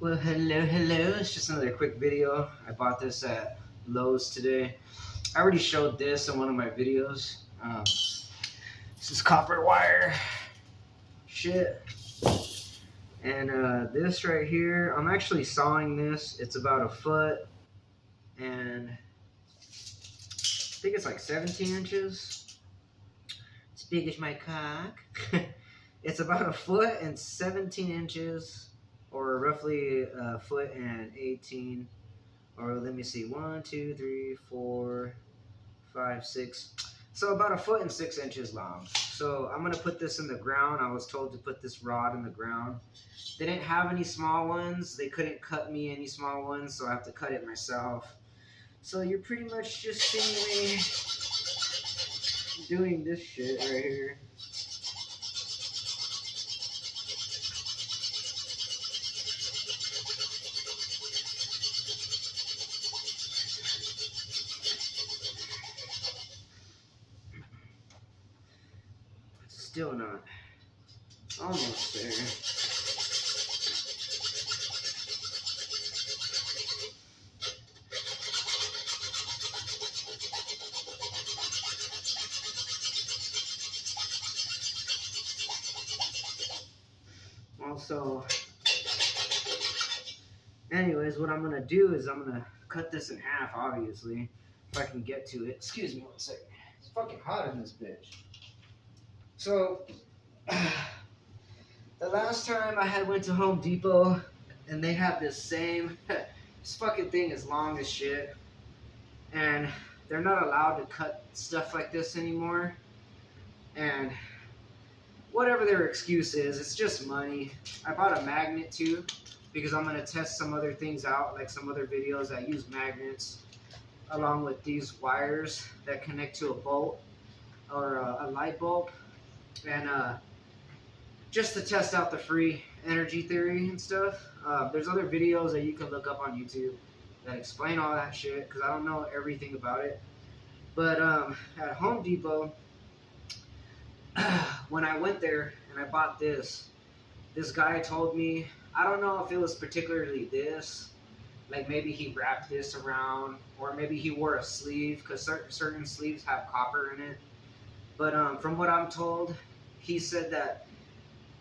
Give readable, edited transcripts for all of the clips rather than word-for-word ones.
Well, hello. It's just another quick video. I bought this at Lowe's today. I already showed this in one of my videos. This is copper wire shit. And this right here, I'm actually sawing this. It's about a foot and I think it's like 17 inches. As big as my cock. It's about a foot and 17 inches, or roughly a foot and 18. Or let me see, 1, 2, 3, 4, 5, 6. So about a foot and 6 inches long. So I'm gonna put this in the ground. I was told to put this rod in the ground. They didn't have any small ones. They couldn't cut me any small ones, so I have to cut it myself. So you're pretty much just seeing me doing this shit right here. Still not. Almost there. Also, anyways, what I'm gonna do is I'm gonna cut this in half, obviously, if I can get to it. Excuse me one second. It's fucking hot in this bitch. So, the last time I had went to Home Depot, and they had this same, this fucking thing is long as shit, and they're not allowed to cut stuff like this anymore, and whatever their excuse is, it's just money. I bought a magnet too, because I'm going to test some other things out, like some other videos that use magnets, along with these wires that connect to a bolt, or a light bulb. And just to test out the free energy theory and stuff. There's other videos that you can look up on YouTube that explain all that shit, because I don't know everything about it. But at Home Depot, when I went there and I bought this guy told me, I don't know if it was particularly this, like maybe he wrapped this around, or maybe he wore a sleeve, because certain sleeves have copper in it. But from what I'm told, he said that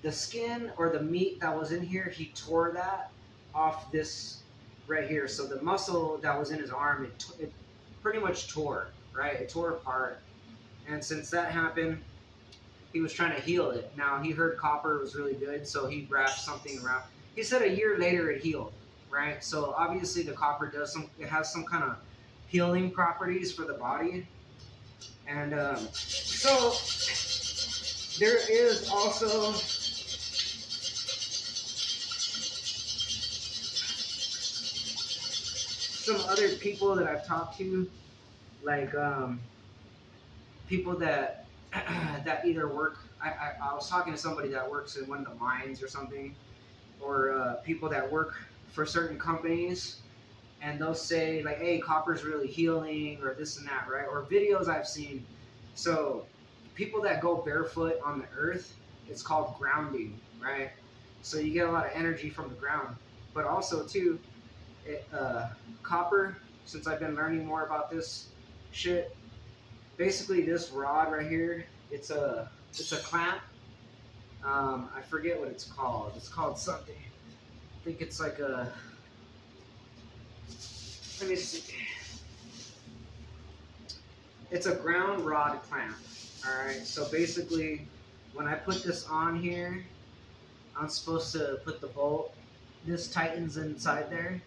the skin or the meat that was in here, he tore that off this right here. So the muscle that was in his arm, it pretty much tore, right? It tore apart. And since that happened, he was trying to heal it. Now, he heard copper was really good, so he wrapped something around. He said a year later it healed, right? So obviously the copper it has some kind of healing properties for the body. And so there is also some other people that I've talked to, like people that that either work. I was talking to somebody that works in one of the mines or something, or people that work for certain companies, and they'll say like, hey, copper's really healing, or this and that, right? Or videos I've seen. So people that go barefoot on the earth, it's called grounding, right? So you get a lot of energy from the ground. But also too, copper, since I've been learning more about this shit, basically this rod right here, it's a clamp. I forget what it's called. It's called something. I think it's like a, let me see. It's a ground rod clamp. Alright, so basically when I put this on here, I'm supposed to put the bolt. This tightens inside there.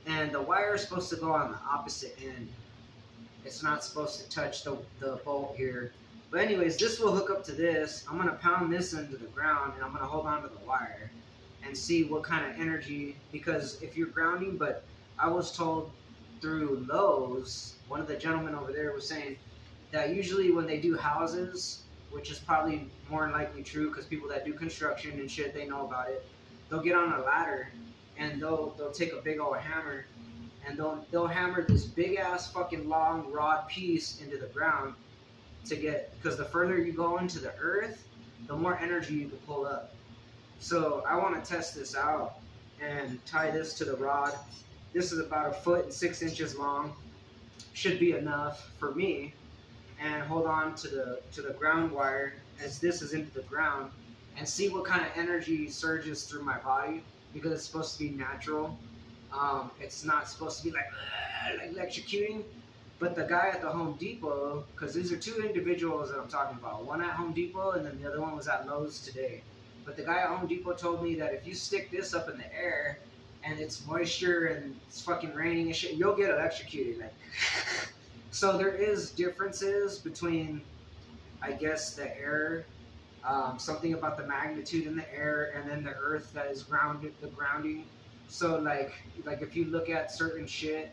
And the wire is supposed to go on the opposite end. It's not supposed to touch the bolt here. But anyways, this will hook up to this. I'm going to pound this into the ground, and I'm going to hold on to the wire and see what kind of energy, because if you're grounding, but I was told through Lowe's, one of the gentlemen over there was saying that usually when they do houses, which is probably more than likely true because people that do construction and shit, they know about it, they'll get on a ladder and they'll take a big old hammer and they'll hammer this big ass fucking long rod piece into the ground to get, because the further you go into the earth, the more energy you can pull up. So I want to test this out and tie this to the rod. This is about 1.6 feet long. Should be enough for me. And hold on to the ground wire as this is into the ground, and see what kind of energy surges through my body, because it's supposed to be natural. It's not supposed to be like electrocuting. But the guy at the Home Depot, because these are two individuals that I'm talking about, one at Home Depot and then the other one was at Lowe's today. But the guy at Home Depot told me that if you stick this up in the air and it's moisture and it's fucking raining and shit, you'll get electrocuted. Like, so there is differences between, I guess, the air, something about the magnitude in the air, and then the earth that is grounded, the grounding. So like if you look at certain shit,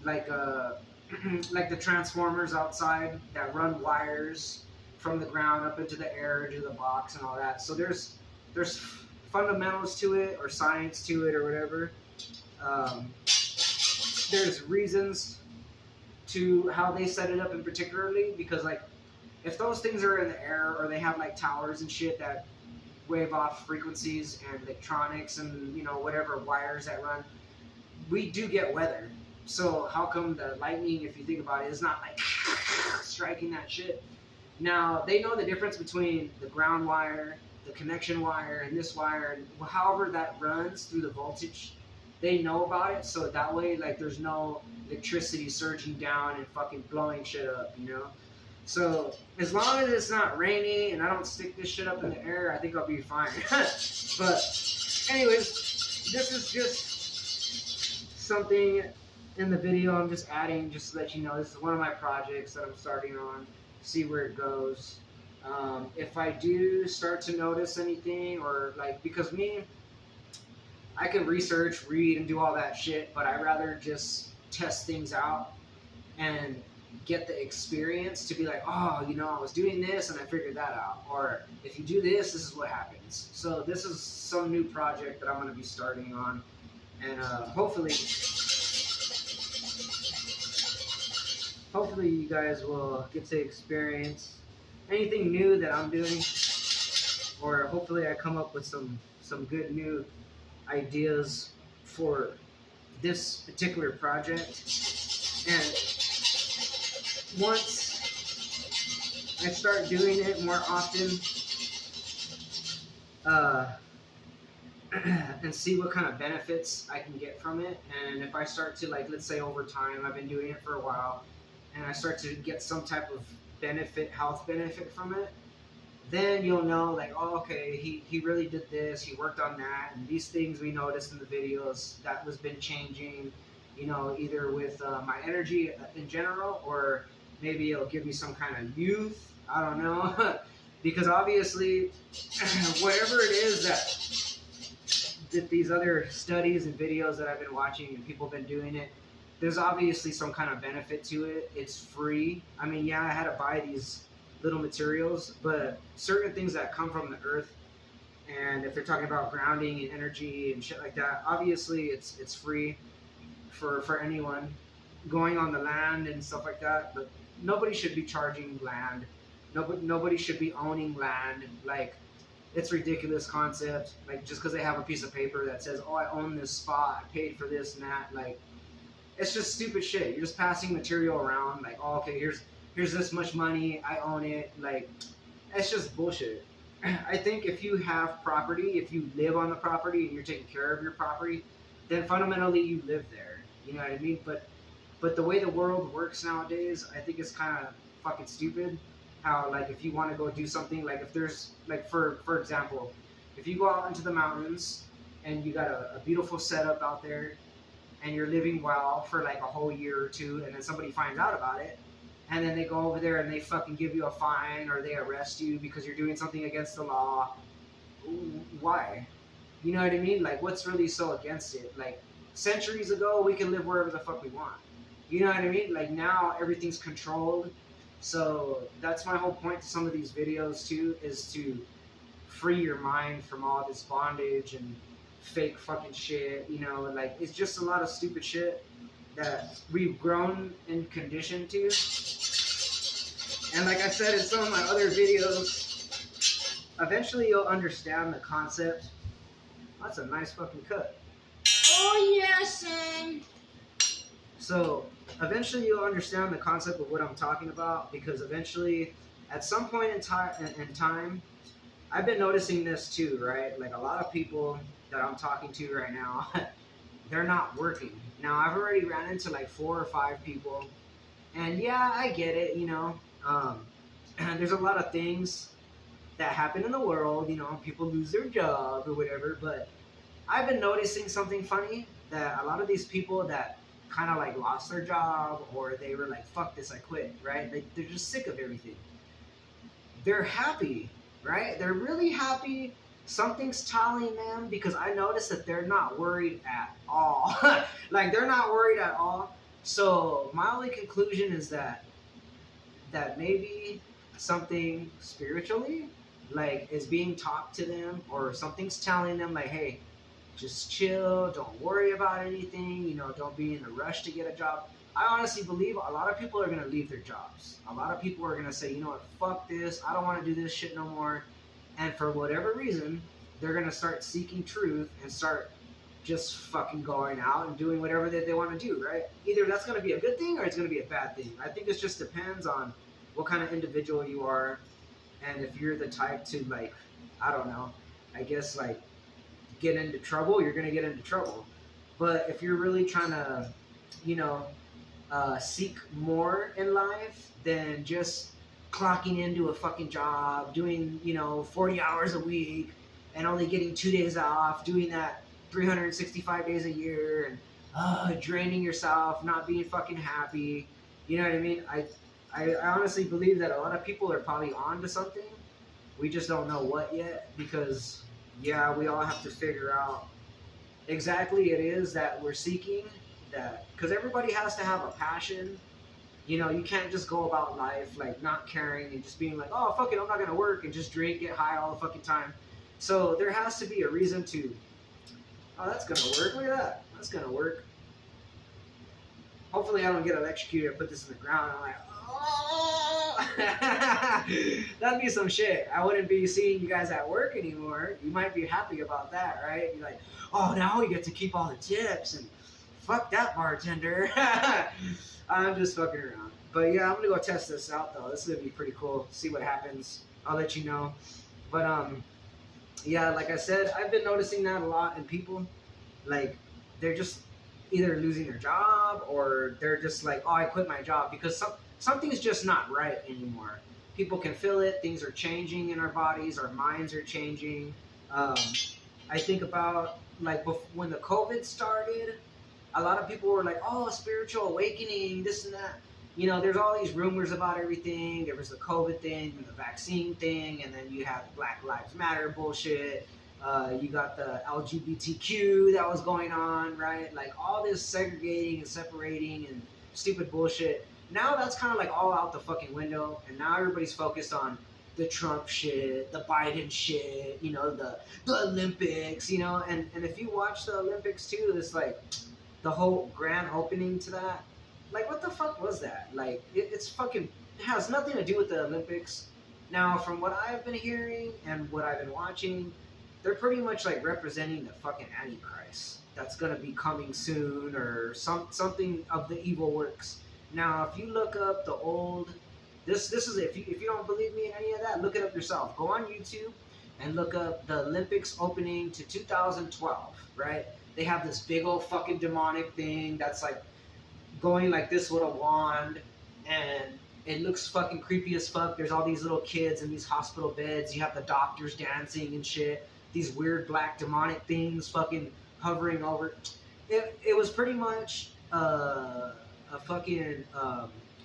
like the transformers outside that run wires from the ground up into the air, into the box and all that. So there's fundamentals to it, or science to it, or whatever. There's reasons to how they set it up in particularly, because like if those things are in the air, or they have like towers and shit that wave off frequencies and electronics and, you know, whatever wires that run, we do get weather. So how come the lightning, if you think about it, is not like striking that shit? Now, they know the difference between the ground wire, the connection wire, and this wire, and however that runs through the voltage, they know about it. So that way, like, there's no electricity surging down and fucking blowing shit up, you know? So as long as it's not raining and I don't stick this shit up in the air, I think I'll be fine. But anyways, this is just something in the video I'm just adding, just to let you know, this is one of my projects that I'm starting on, see where it goes. If I do start to notice anything, or like, because me, I can research, read, and do all that shit, but I'd rather just test things out and get the experience to be like, oh, you know, I was doing this and I figured that out. Or if you do this, this is what happens. So this is some new project that I'm going to be starting on, and hopefully you guys will get to experience anything new that I'm doing, or hopefully I come up with some good new ideas for this particular project. And once I start doing it more often, and see what kind of benefits I can get from it, and if I start to, like, let's say over time, I've been doing it for a while, and I start to get some type of benefit, health benefit from it, then you'll know, like, oh, okay, he really did this, he worked on that, and these things we noticed in the videos, that was been changing, you know, either with my energy in general, or maybe it'll give me some kind of youth, I don't know, because obviously, whatever it is that these other studies and videos that I've been watching and people have been doing it, there's obviously some kind of benefit to it. It's free. I mean, yeah, I had to buy these little materials, but certain things that come from the earth, and if they're talking about grounding and energy and shit like that, obviously it's free for anyone going on the land and stuff like that. But nobody should be charging land. Nobody should be owning land. Like, it's a ridiculous concept. Like, just because they have a piece of paper that says, oh, I own this spot, I paid for this and that, like, it's just stupid shit. You're just passing material around, like, oh, okay, here's this much money, I own it. Like, it's just bullshit. I think if you have property, if you live on the property and you're taking care of your property, then fundamentally you live there. You know what I mean? But the way the world works nowadays, I think it's kind of fucking stupid. How, like, if you want to go do something, like, if there's, like, for example, if you go out into the mountains and you got a beautiful setup out there, and you're living well for like a whole year or two, and then somebody finds out about it, and then they go over there and they fucking give you a fine, or they arrest you because you're doing something against the law. Why? You know what I mean? Like, what's really so against it? Like, centuries ago, we could live wherever the fuck we want. You know what I mean? Like, now everything's controlled. So that's my whole point to some of these videos too, is to free your mind from all this bondage and fake fucking shit, you know. Like, it's just a lot of stupid shit that we've grown and conditioned to. And like I said in some of my other videos, eventually you'll understand the concept. That's a nice fucking cut. Oh yeah, son. So eventually you'll understand the concept of what I'm talking about, because eventually, at some point in time, I've been noticing this too, right? Like a lot of people that I'm talking to right now, they're not working. Now I've already ran into like 4 or 5 people, and yeah, I get it. There's a lot of things that happen in the world. People lose their job or whatever, but I've been noticing something funny, that a lot of these people that kind of like lost their job, or they were like, fuck this, I quit, right? They're just sick of everything. They're happy, right? They're really happy. Something's telling them, because I noticed that they're not worried at all. Like, they're not worried at all. So my only conclusion is that maybe something spiritually, like, is being taught to them, or something's telling them, like, hey, just chill, don't worry about anything, don't be in a rush to get a job. I honestly believe a lot of people are going to leave their jobs. A lot of people are going to say, you know what, fuck this, I don't want to do this shit no more. And for whatever reason, they're going to start seeking truth and start just fucking going out and doing whatever that they want to do, right? Either that's going to be a good thing or it's going to be a bad thing. I think it just depends on what kind of individual you are, and if you're the type to, like, I don't know, I guess, like, get into trouble, you're going to get into trouble. But if you're really trying to, seek more in life than just clocking into a fucking job, doing, 40 hours a week, and only getting 2 days off, doing that 365 days a year, and draining yourself, not being fucking happy, you know what I mean? I honestly believe that a lot of people are probably on to something. We just don't know what yet, because, yeah, we all have to figure out exactly it is that we're seeking, that, because everybody has to have a passion. You can't just go about life like not caring and just being like, oh, fuck it, I'm not going to work, and just drink, get high all the fucking time. So there has to be a reason to, oh, that's going to work. Look at that. That's going to work. Hopefully I don't get electrocuted. I put this in the ground. I'm like, oh, that'd be some shit. I wouldn't be seeing you guys at work anymore. You might be happy about that, right? You're like, oh, now we get to keep all the tips, and fuck that bartender. I'm just fucking around. But yeah, I'm gonna go test this out though. This is gonna be pretty cool. See what happens. I'll let you know. But yeah, like I said, I've been noticing that a lot in people. Like, they're just either losing their job, or they're just like, oh, I quit my job, because something's just not right anymore. People can feel it. Things are changing in our bodies. Our minds are changing. I think about, like, when the COVID started, a lot of people were like, oh, spiritual awakening, this and that. There's all these rumors about everything. There was the COVID thing and the vaccine thing, and then you had Black Lives Matter bullshit. You got the LGBTQ that was going on, right? Like, all this segregating and separating and stupid bullshit. Now that's kind of like all out the fucking window, and now everybody's focused on the Trump shit, the Biden shit, the Olympics, and if you watch the Olympics too, it's like the whole grand opening to that. Like, what the fuck was that? Like, it's fucking, it has nothing to do with the Olympics. Now, from what I've been hearing and what I've been watching, they're pretty much like representing the fucking Antichrist that's gonna be coming soon, or something of the evil works. Now, if you look up the old, this is, if you don't believe me in any of that, look it up yourself. Go on YouTube and look up the Olympics opening to 2012, right? They have this big old fucking demonic thing that's like going like this with a wand, and it looks fucking creepy as fuck. There's all these little kids in these hospital beds. You have the doctors dancing and shit. These weird black demonic things fucking hovering over. It was pretty much a fucking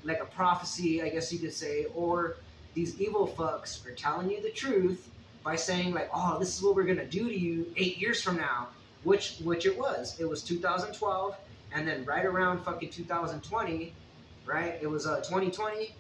like a prophecy, I guess you could say, or these evil fucks are telling you the truth by saying like, oh, this is what we're gonna do to you 8 years from now. Which it was. It was 2012, and then right around fucking 2020, right? It was 2020.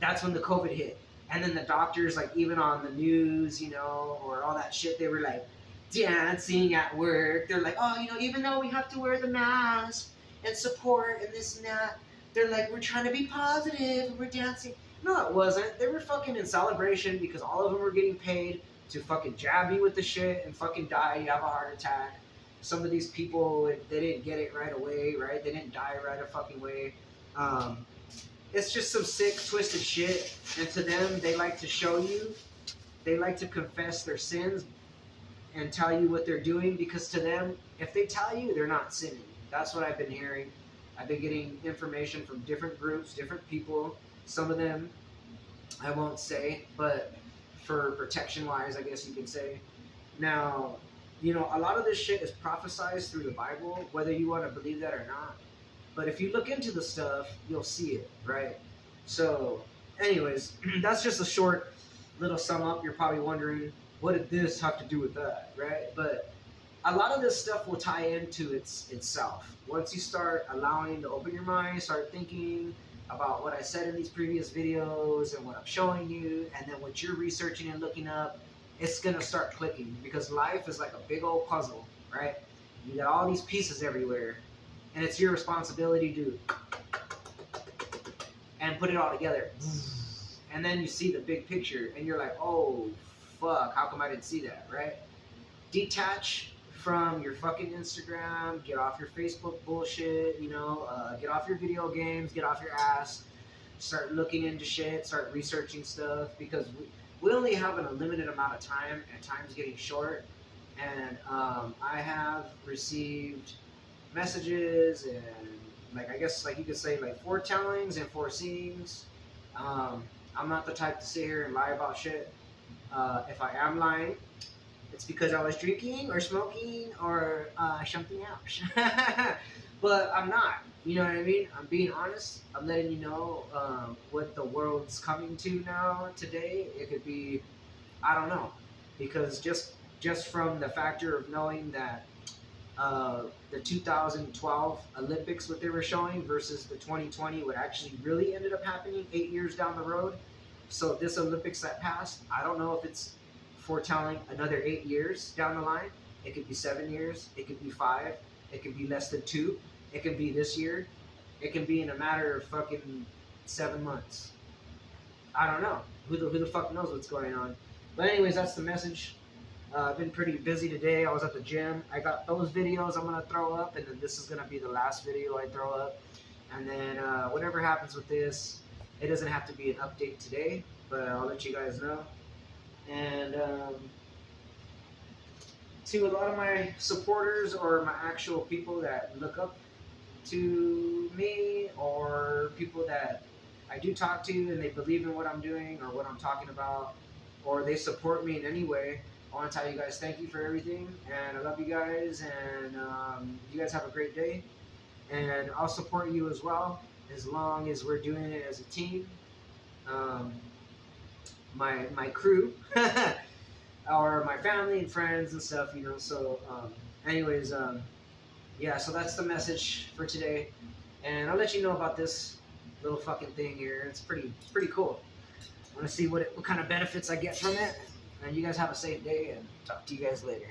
That's when the COVID hit, and then the doctors, like, even on the news, or all that shit, they were like dancing at work. They're like, oh, even though we have to wear the mask and support and this and that, they're like, we're trying to be positive and we're dancing. No, it wasn't. They were fucking in celebration because all of them were getting paid to fucking jab you with the shit and fucking die. You have a heart attack. Some of these people, they didn't get it right away, right? They didn't die right a fucking way. It's just some sick, twisted shit. And to them, they like to show you. They like to confess their sins and tell you what they're doing, because to them, if they tell you, they're not sinning. That's what I've been hearing. I've been getting information from different groups, different people. Some of them I won't say, but for protection wise, I guess you could say. Now, you know, a lot of this shit is prophesized through the Bible, whether you want to believe that or not. But if you look into the stuff, you'll see it, right? So, anyways, that's just a short little sum up. You're probably wondering, what did this have to do with that, right? But a lot of this stuff will tie into itself. Once you start allowing to open your mind, start thinking about what I said in these previous videos and what I'm showing you, and then what you're researching and looking up, it's gonna start clicking, because life is like a big old puzzle, right? You got all these pieces everywhere, and it's your responsibility to and put it all together. And then you see the big picture, and you're like, oh, fuck, how come I didn't see that, right? Detach from your fucking Instagram, get off your Facebook bullshit, you know, get off your video games, get off your ass, start looking into shit, start researching stuff, because we only have an unlimited amount of time, and time's getting short. And I have received messages and, like, I guess, like you could say, like, foretellings and foreseeings. I'm not the type to sit here and lie about shit. If I am lying, it's because I was drinking or smoking or something else. But I'm not. You know what I mean? I'm being honest. I'm letting you know what the world's coming to now today. It could be, I don't know, because just from the factor of knowing that the 2012 Olympics, what they were showing, versus the 2020, what actually really ended up happening 8 years down the road. So this Olympics that passed, I don't know if it's foretelling another 8 years down the line. It could be 7 years. It could be 5. It could be less than 2. It could be this year. It can be in a matter of fucking 7 months. I don't know. Who the fuck knows what's going on? But anyways, that's the message. I've been pretty busy today. I was at the gym. I got those videos I'm going to throw up, and then this is going to be the last video I throw up. And then whatever happens with this, it doesn't have to be an update today, but I'll let you guys know. And to a lot of my supporters, or my actual people that look up to me, or people that I do talk to and they believe in what I'm doing or what I'm talking about, or they support me in any way, I want to tell you guys thank you for everything, and I love you guys, and you guys have a great day, and I'll support you as well, as long as we're doing it as a team. My crew, or my family and friends and stuff, you know. So anyways, yeah, so that's the message for today, and I'll let you know about this little fucking thing here. It's pretty cool. I want to see what kind of benefits I get from it. And you guys have a safe day, and talk to you guys later.